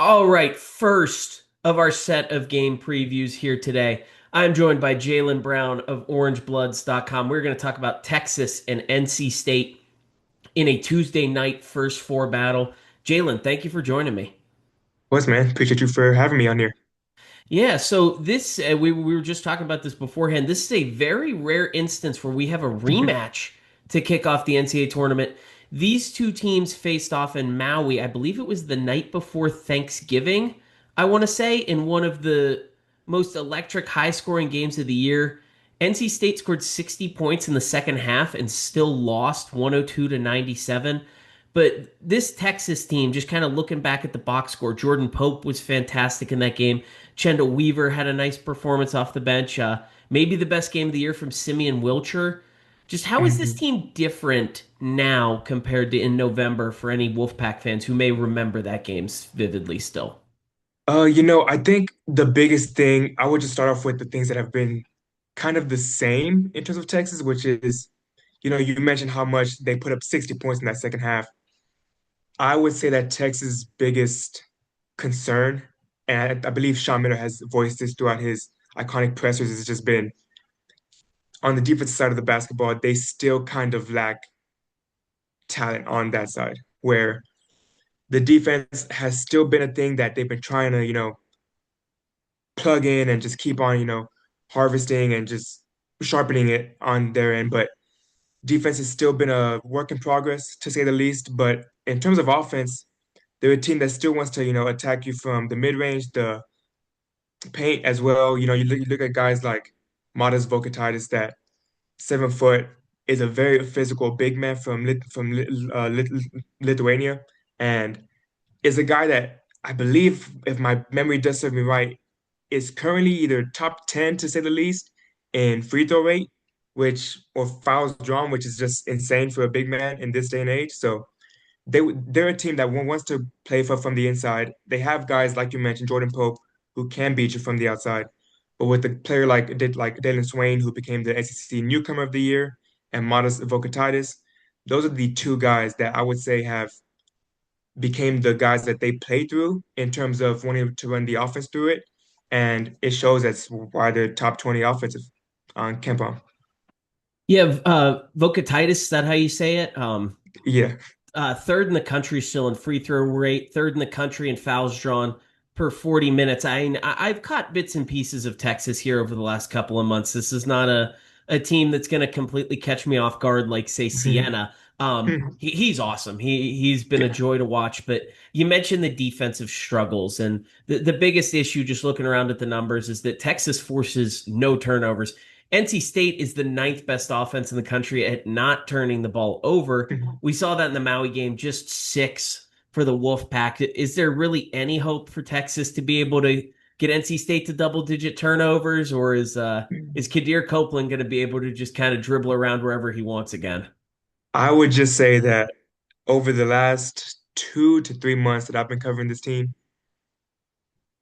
All right, first of our set of game previews here today. I'm joined by Jalen Brown of OrangeBloods.com. We're going to talk about Texas and NC State in a Tuesday night first four battle. Jalen, thank you for joining me. What's man? Appreciate you for having me on here. Yeah, so this we were just talking about this beforehand. This is a very rare instance where we have a rematch to kick off the NCAA tournament. These two teams faced off in Maui. I believe it was the night before Thanksgiving, I want to say, in one of the most electric high-scoring games of the year. NC State scored 60 points in the second half and still lost 102 to 97. But this Texas team, just kind of looking back at the box score, Jordan Pope was fantastic in that game. Chendall Weaver had a nice performance off the bench. Maybe the best game of the year from Simeon Wilcher. Just how is this Mhm. team different now compared to in November for any Wolfpack fans who may remember that game vividly still? I think the biggest thing, I would just start off with the things that have been kind of the same in terms of Texas, which is, you mentioned how much they put up 60 points in that second half. I would say that Texas' biggest concern, and I believe Sean Miller has voiced this throughout his iconic pressers, has just been on the defensive side of the basketball, they still kind of lack talent on that side, where the defense has still been a thing that they've been trying to, plug in and just keep on, harvesting and just sharpening it on their end. But defense has still been a work in progress, to say the least. But in terms of offense, they're a team that still wants to, attack you from the mid range, the paint as well. You look at guys like Modest Vokatitis, that 7 foot is a very physical big man from Lithuania, and is a guy that I believe, if my memory does serve me right, is currently either top 10 to say the least in free throw rate, or fouls drawn, which is just insane for a big man in this day and age. So they're a team that wants to play from the inside. They have guys like you mentioned, Jordan Pope, who can beat you from the outside. But with a player like Dalen Swain, who became the SEC Newcomer of the Year, and Modest Vokatitis, those are the two guys that I would say have became the guys that they play through in terms of wanting to run the offense through it. And it shows that's why they're top 20 offensive on KenPom. Yeah, Vocatitis, is that how you say it? Yeah. Third in the country still in free throw rate, third in the country in fouls drawn per 40 minutes. I've caught bits and pieces of Texas here over the last couple of months. This is not a team that's going to completely catch me off guard like, say, Siena. He's awesome. He's been a Yeah. joy to watch. But you mentioned the defensive struggles, and the biggest issue, just looking around at the numbers, is that Texas forces no turnovers. NC State is the ninth best offense in the country at not turning the ball over. We saw that in the Maui game, just six for the Wolfpack. Is there really any hope for Texas to be able to get NC State to double digit turnovers, or is Kadir Copeland going to be able to just kind of dribble around wherever he wants again? I would just say that over the last 2 to 3 months that I've been covering this team,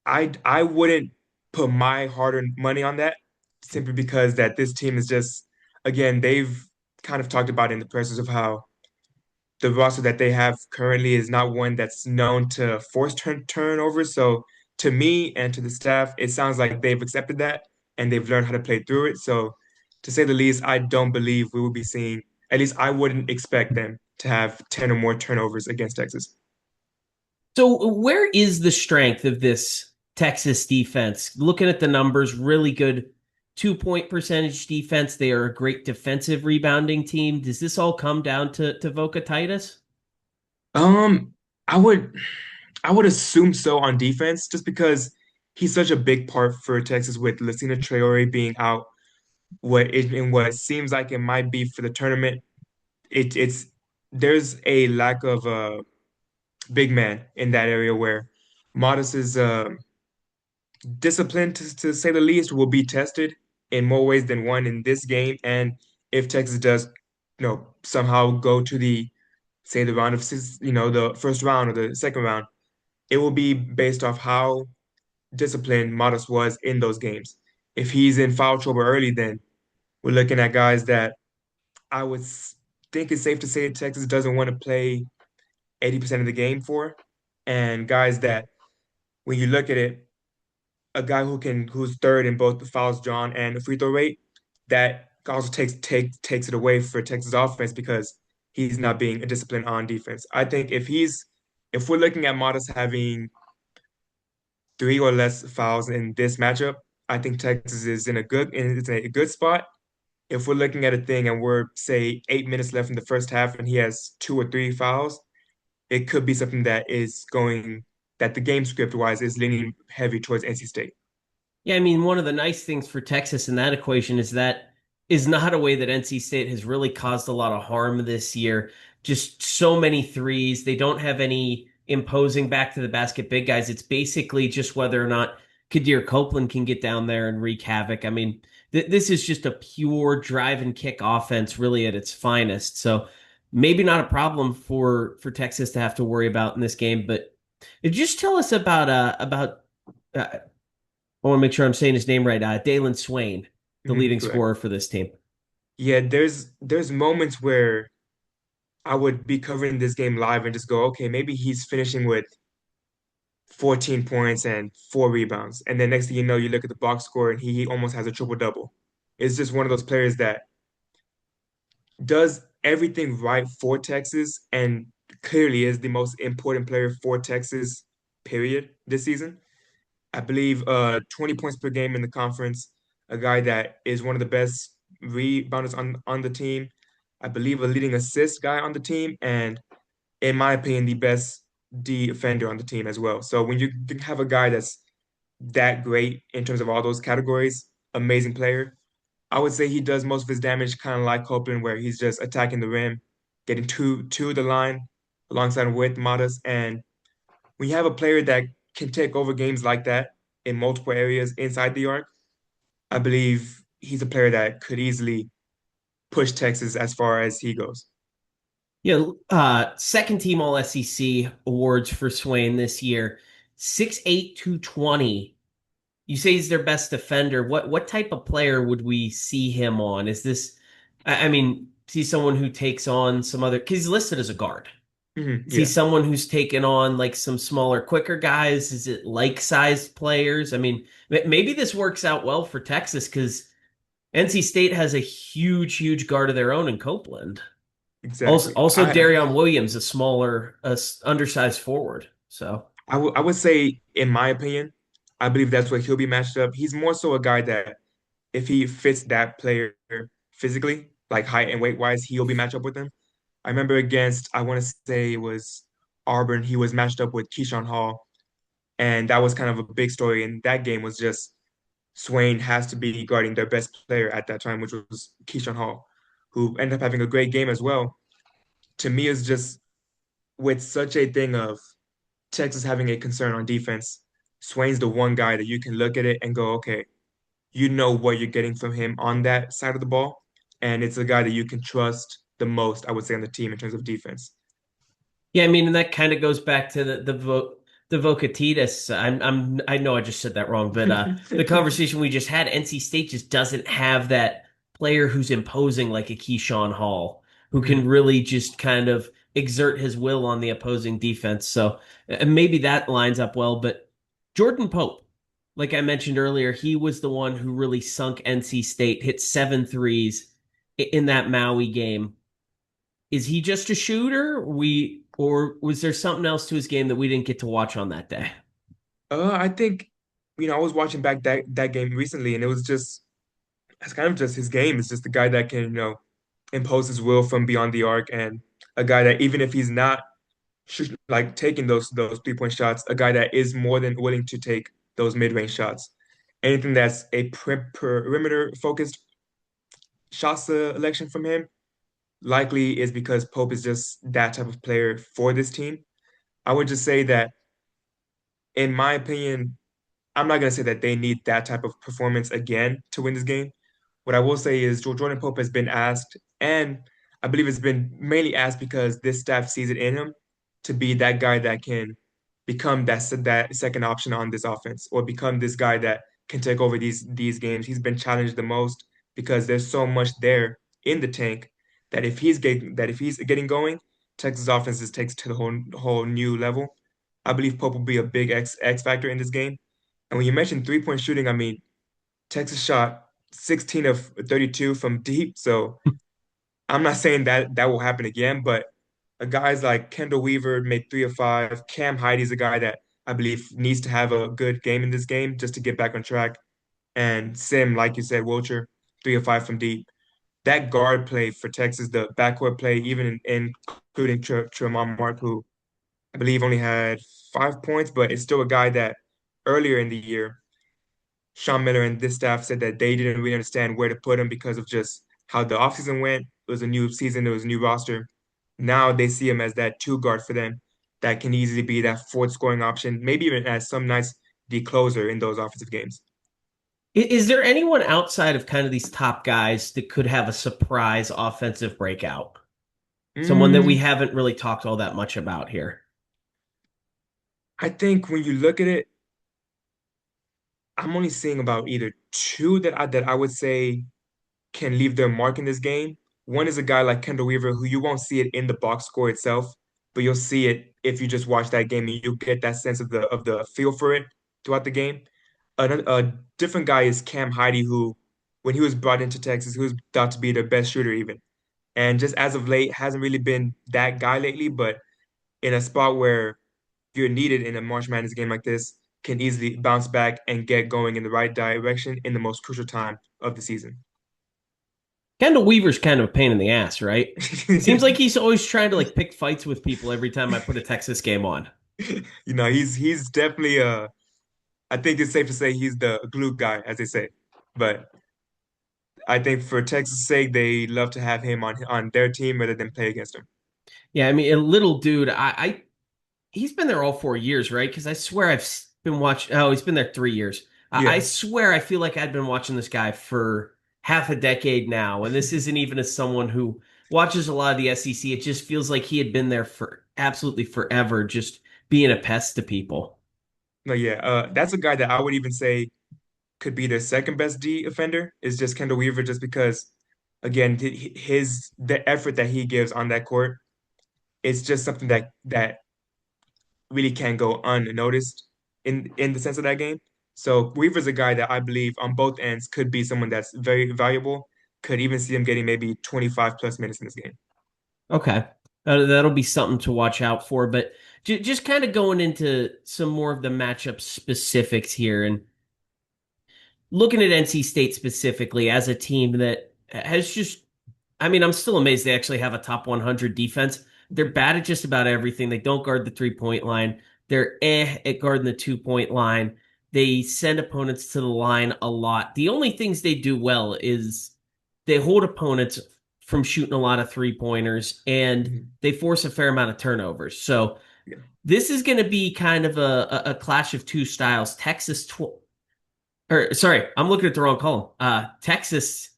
I wouldn't put my hard-earned money on that simply because that this team is just, again, they've kind of talked about in the presses of how the roster that they have currently is not one that's known to force turnovers. So to me and to the staff, it sounds like they've accepted that and they've learned how to play through it. So to say the least, I don't believe we will be seeing, at least I wouldn't expect them to have 10 or more turnovers against Texas. So, where is the strength of this Texas defense? Looking at the numbers, really good 2 point percentage defense. They are a great defensive rebounding team. Does this all come down to Vocatitis? Um, I would I would assume so on defense, just because he's such a big part for Texas with Lucina Traore being out. What seems like it might be for the tournament, it's there's a lack of a big man in that area where Modest's discipline, to say the least, will be tested in more ways than one in this game. And if Texas does, somehow go to the say the round of six, the first round or the second round, it will be based off how disciplined Modest was in those games. If he's in foul trouble early, then we're looking at guys that I would think it's safe to say Texas doesn't want to play 80% of the game for, and guys that when you look at it, a guy who's third in both the fouls drawn and the free throw rate, that also takes it away for Texas offense because he's not being a discipline on defense. I think if we're looking at Modest having three or less fouls in this matchup, I think Texas is in a good spot. If we're looking at a thing and we're say 8 minutes left in the first half and he has two or three fouls, it could be something that the game script wise is leaning heavy towards NC State. Yeah, I mean, one of the nice things for Texas in that equation is that is not a way that NC State has really caused a lot of harm this year. Just so many threes. They don't have any imposing back to the basket big guys. It's basically just whether or not Kadir Copeland can get down there and wreak havoc. I mean, this is just a pure drive and kick offense, really at its finest. So maybe not a problem for Texas to have to worry about in this game. But just tell us about uh, I want to make sure I'm saying his name right. Dalen Swain, the leading Correct. scorer for this team. Yeah, there's moments where I would be covering this game live and just go, okay, maybe he's finishing with 14 points and four rebounds. And then next thing you know, you look at the box score and he almost has a triple double. It's just one of those players that does everything right for Texas and clearly is the most important player for Texas, period, this season. I believe 20 points per game in the conference, a guy that is one of the best rebounders on the team. I believe a leading assist guy on the team, and in my opinion, the best defender on the team as well. So when you can have a guy that's that great in terms of all those categories, amazing player, I would say he does most of his damage kind of like Copeland, where he's just attacking the rim, getting to the line alongside with Modest. And when you have a player that can take over games like that in multiple areas inside the arc, I believe he's a player that could easily push Texas as far as he goes. Yeah, second team All SEC awards for Swain this year. 6'8", 220. You say he's their best defender. What type of player would we see him on? Is this, I mean, see someone who takes on some other, because he's listed as a guard. Is he Yeah, someone who's taken on like some smaller, quicker guys? Is it like sized players? I mean, maybe this works out well for Texas because NC State has a huge, huge guard of their own in Copeland. Also, exactly. also Darion Williams, a smaller, undersized forward. So I would say, in my opinion, I believe that's where he'll be matched up. He's more so a guy that if he fits that player physically, like height and weight wise, he'll be matched up with them. I remember against, I want to say it was Auburn, he was matched up with Keyshawn Hall, and that was kind of a big story. And that game was just Swain has to be guarding their best player at that time, which was Keyshawn Hall, who ended up having a great game as well. To me, is just with such a thing of Texas having a concern on defense, Swain's the one guy that you can look at it and go, okay, you know what you're getting from him on that side of the ball. And it's a guy that you can trust the most, I would say, on the team in terms of defense. yeah, I mean, and that kind of goes back to the Vocatitas. I know I just said that wrong, but the conversation we just had, NC State just doesn't have that player who's imposing like a Keyshawn Hall, who can Mhm. really just kind of exert his will on the opposing defense. So maybe that lines up well. But Jordan Pope, like I mentioned earlier, he was the one who really sunk NC State, hit 7 threes in that Maui game. Is he just a shooter? Or was there something else to his game that we didn't get to watch on that day? I think, I was watching back that game recently, and it's kind of just his game. It's just the guy that can, impose his will from beyond the arc, and a guy that even if he's not like taking those 3 point shots, a guy that is more than willing to take those mid range shots. Anything that's a perimeter focused shot selection from him likely is because Pope is just that type of player for this team. I would just say that, in my opinion, I'm not going to say that they need that type of performance again to win this game. What I will say is Jordan Pope has been asked, and I believe it's been mainly asked because this staff sees it in him to be that guy that can become that second option on this offense or become this guy that can take over these games. He's been challenged the most because there's so much there in the tank that if he's getting going, Texas offense just takes to the whole new level. I believe Pope will be a big X factor in this game. And when you mentioned 3-point shooting, I mean, Texas shot 16 of 32 from deep. So I'm not saying that that will happen again, but guys like Kendall Weaver made 3 of 5. Cam Heidi's a guy that I believe needs to have a good game in this game just to get back on track. And Sim, like you said, Wilcher, 3 of 5 from deep. That guard play for Texas, the backcourt play, even including Tremont Mark, who I believe only had 5 points, but it's still a guy that earlier in the year, Sean Miller and this staff said that they didn't really understand where to put him because of just how the offseason went. It was a new season, there was a new roster. Now they see him as that two guard for them that can easily be that fourth scoring option, maybe even as some nights the closer in those offensive games. Is there anyone outside of kind of these top guys that could have a surprise offensive breakout? Someone that we Mm, haven't really talked all that much about here. I think when you look at it, I'm only seeing about either two that I would say can leave their mark in this game. One is a guy like Kendall Weaver, who you won't see it in the box score itself, but you'll see it if you just watch that game and you get that sense of the feel for it throughout the game. A different guy is Cam Heidi, who, when he was brought into Texas, he was thought to be their best shooter even. And just as of late, hasn't really been that guy lately, but in a spot where you're needed in a March Madness game like this, can easily bounce back and get going in the right direction in the most crucial time of the season. Kendall Weaver's kind of a pain in the ass, right? Seems like he's always trying to like pick fights with people every time I put a Texas game on. He's definitely I think it's safe to say he's the glue guy, as they say. But I think for Texas' sake, they love to have him on their team rather than play against him. Yeah, I mean, a little dude, he's been there all 4 years, right? Because I swear been watching. Oh, he's been there 3 years. I Yeah. swear I feel like I've been watching this guy for half a decade now, and this isn't even as someone who watches a lot of the SEC. It just feels like he had been there for absolutely forever, just being a pest to people. No, yeah. That's a guy that I would even say could be their second best D offender is just Kendall Weaver, just because, again, the effort that he gives on that court is just something that really can't go unnoticed in the sense of that game. So Weaver's a guy that I believe on both ends could be someone that's very valuable. Could even see him getting maybe 25 plus minutes in this game. Okay. That'll be something to watch out for. But just kind of going into some more of the matchup specifics here and looking at NC State specifically as a team that has just, I mean, I'm still amazed they actually have a top 100 defense. They're bad at just about everything. They don't guard the 3-point line. They're at guarding the 2-point line. They send opponents to the line a lot. The only things they do well is they hold opponents from shooting a lot of 3-pointers and Mhm. they force a fair amount of turnovers. So Yeah, this is going to be kind of a clash of two styles. Or sorry, I'm looking at the wrong column. Texas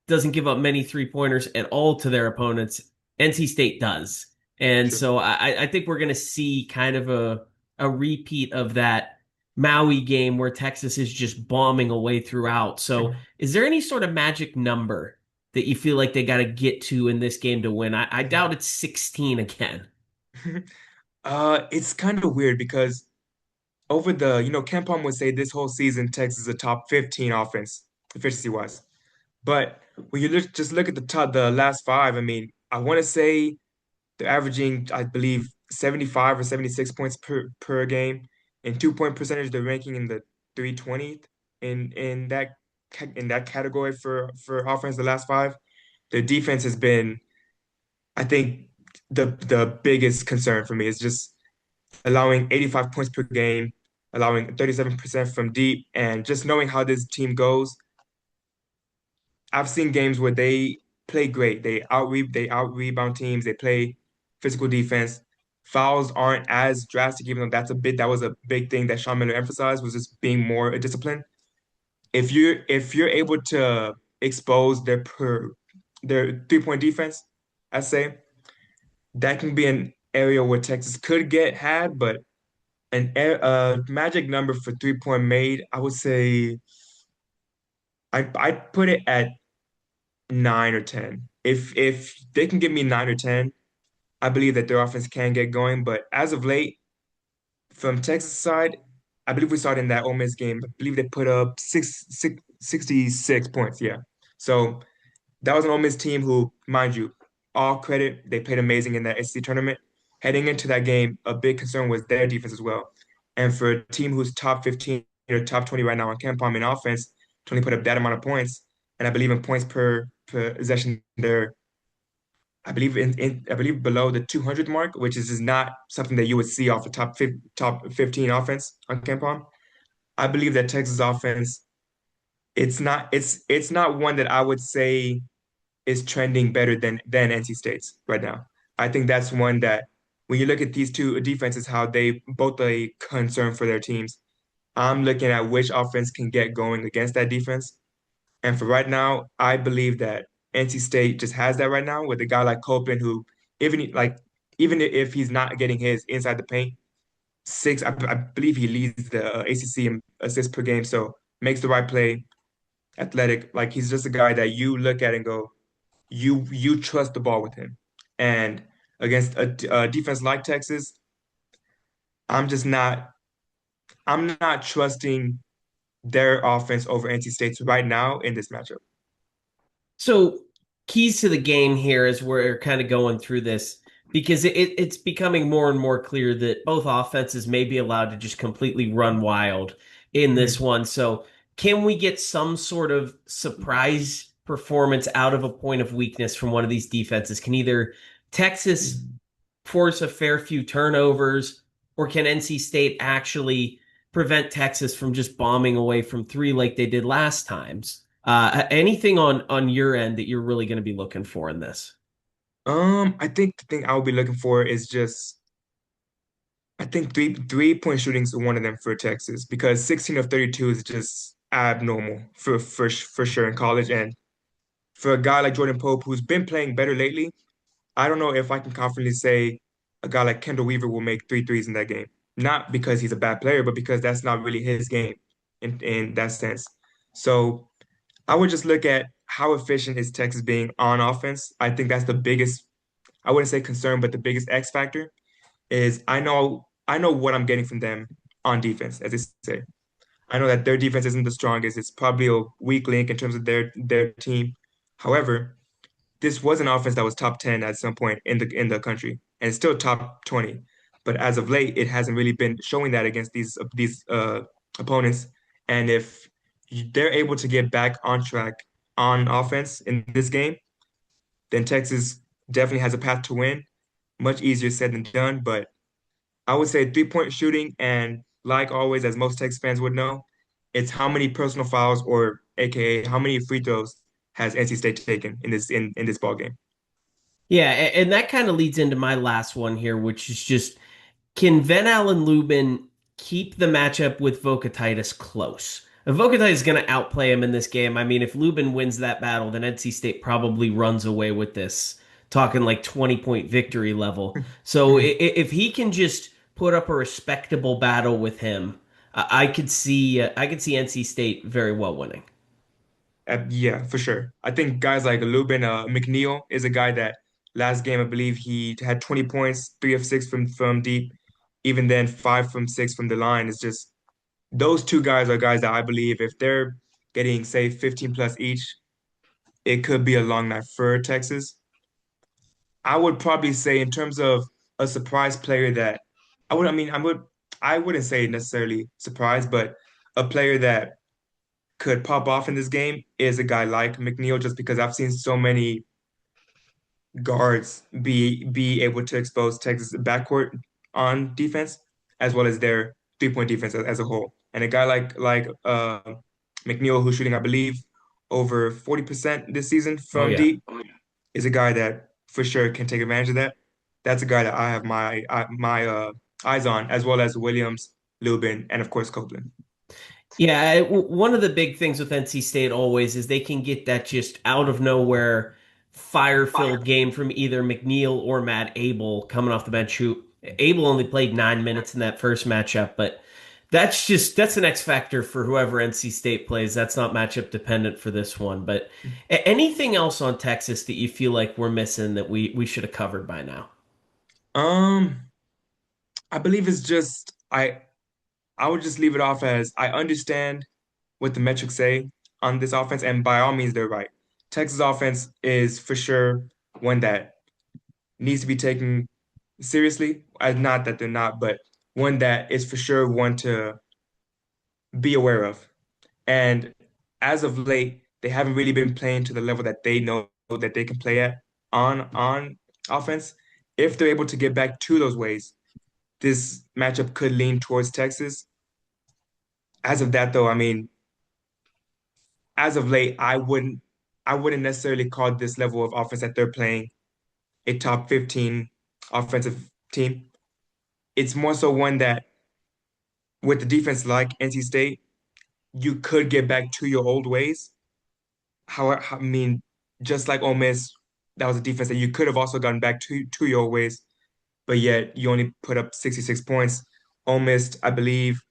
doesn't give up many 3-pointers at all to their opponents. NC State does. And sure. so I think we're going to see kind of a repeat of that Maui game where Texas is just bombing away throughout. So is there any sort of magic number that you feel like they got to get to in this game to win? I doubt it's 16 again. It's kind of weird because over Ken Palm would say this whole season Texas is a top 15 offense efficiency wise. But when you just look at the last five, I mean, I want to say they're averaging, I believe, 75 or 76 points per game. In 2-point percentage, they're ranking in the 320th in that category for offense the last five. Their defense has been, I think, the biggest concern for me is just allowing 85 points per game, allowing 37% from deep, and just knowing how this team goes. I've seen games where they play great. They out rebound teams. They play physical defense. Fouls aren't as drastic, even though that was a big thing that Sean Miller emphasized was just being more disciplined. If you're able to expose their 3-point defense, I say that can be an area where Texas could get had, but magic number for 3-point made, I would say I'd put it at 9 or 10. If they can give me 9 or 10, I believe that their offense can get going. But as of late, From Texas side, I believe we saw it in that Ole Miss game. I believe they put up 66 points. Yeah. So that was an Ole Miss team who, mind you, all credit, they played amazing in that SEC tournament. Heading into that game, a big concern was their defense as well. And for a team who's top 15 or top 20 right now on KenPom in offense to only put up that amount of points, and I believe in points per possession, they're I believe below the 200 mark, which is just not something that you would see off a top 15 offense on KenPom. I believe that Texas offense, it's not one that I would say is trending better than NC State's right now. I think that's one that when you look at these two defenses, how they both a concern for their teams. I'm looking at which offense can get going against that defense. And for right now, I believe that NC State just has that right now with a guy like Copeland who even if he's not getting his inside the paint, I believe he leads the ACC in assists per game, so makes the right play, athletic. Like he's just a guy that you look at and go, you trust the ball with him. And against a defense like Texas, I'm just not I'm not trusting their offense over NC State's right now in this matchup. So, keys to the game here as we're kind of going through this because it's becoming more and more clear that both offenses may be allowed to just completely run wild in this Mhm. one. So, can we get some sort of surprise performance out of a point of weakness from one of these defenses? Can either Texas force a fair few turnovers, or can NC State actually prevent Texas from just bombing away from three like they did last times? Anything on your end that you're really going to be looking for in this? I think the thing I'll be looking for is just I think three-point shooting is one of them for Texas because 16 of 32 is just abnormal for sure in college. And for a guy like Jordan Pope who's been playing better lately, I don't know if I can confidently say a guy like Kendall Weaver will make three threes in that game. Not because he's a bad player, but because that's not really his game in that sense. So I would just look at how efficient is Texas being on offense. I think that's the biggest, I wouldn't say concern, but the biggest X factor is I know what I'm getting from them on defense, as they say. I know that their defense isn't the strongest. It's probably a weak link in terms of their team. However, this was an offense that was top 10 at some point in the country, and it's still top 20. But as of late, it hasn't really been showing that against these opponents. And if they're able to get back on track on offense in this game, then Texas definitely has a path to win. Much easier said than done, but I would say three-point shooting, and like always, as most Texas fans would know, it's how many personal fouls or AKA how many free throws has NC State taken in this ball game. Yeah, and that kind of leads into my last one here, which is just can Van Allen Lubin keep the matchup with Vocatitis close? If Vocatitis is going to outplay him in this game, I mean, if Lubin wins that battle, then NC State probably runs away with this, talking like 20-point victory level. So if he can just put up a respectable battle with him, I could see NC State very well winning. Yeah, for sure. I think guys like Lubin McNeil is a guy that last game I believe he had 20 points, 3 of 6 from deep, even then 5 from 6 from the line. It's just those two guys are guys that I believe if they're getting say 15 plus each, it could be a long night for Texas. I would probably say in terms of a surprise player that I wouldn't say necessarily surprise, but a player that could pop off in this game is a guy like McNeil, just because I've seen so many guards be able to expose Texas backcourt on defense, as well as their 3-point defense as a whole. And a guy like McNeil, who's shooting, I believe, over 40% this season Oh from yeah. deep, is a guy that for sure can take advantage of that. That's a guy that I have my eyes on, as well as Williams, Lubin, and of course Copeland. Yeah, one of the big things with NC State always is they can get that just out of nowhere fire-filled game from either McNeil or Matt Abel coming off the bench. Who Abel only played 9 minutes in that first matchup, but that's an X factor for whoever NC State plays. That's not matchup dependent for this one. But anything else on Texas that you feel like we're missing that we should have covered by now? Um, I believe it's just. I I would just leave it off as I understand what the metrics say on this offense, and by all means, they're right. Texas offense is for sure one that needs to be taken seriously. Not that they're not, but one that is for sure one to be aware of. And as of late, they haven't really been playing to the level that they know that they can play at on offense. If they're able to get back to those ways, this matchup could lean towards Texas. As of that, though, I mean, as of late, I wouldn't necessarily call this level of offense that they're playing a top 15 offensive team. It's more so one that with the defense like NC State, you could get back to your old ways. However, I mean, just like Ole Miss, that was a defense that you could have also gotten back to your old ways, but yet you only put up 66 points. Ole Miss, I believe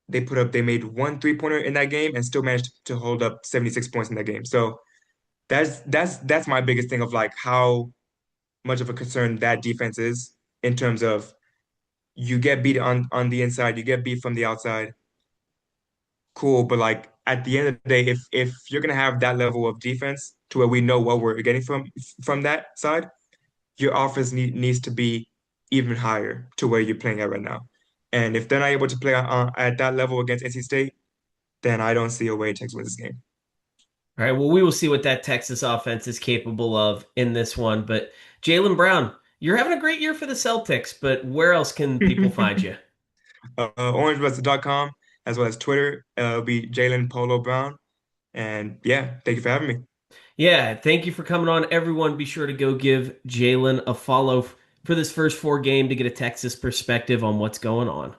they made one three-pointer in that game and still managed to hold up 76 points in that game. So that's my biggest thing of like how much of a concern that defense is in terms of you get beat on the inside, you get beat from the outside. Cool, but like at the end of the day, if you're gonna have that level of defense to where we know what we're getting from that side, your offense needs to be even higher to where you're playing at right now. And if they're not able to play at that level against NC State, then I don't see a way Texas wins this game. All right, well, we will see what that Texas offense is capable of in this one. But Jalen Brown, you're having a great year for the Celtics, but where else can people find you? OrangeBuster.com as well as Twitter. It'll be Jalen Polo Brown. And yeah, thank you for having me. Yeah, thank you for coming on. Everyone, be sure to go give Jalen a follow for this first four game to get a Texas perspective on what's going on.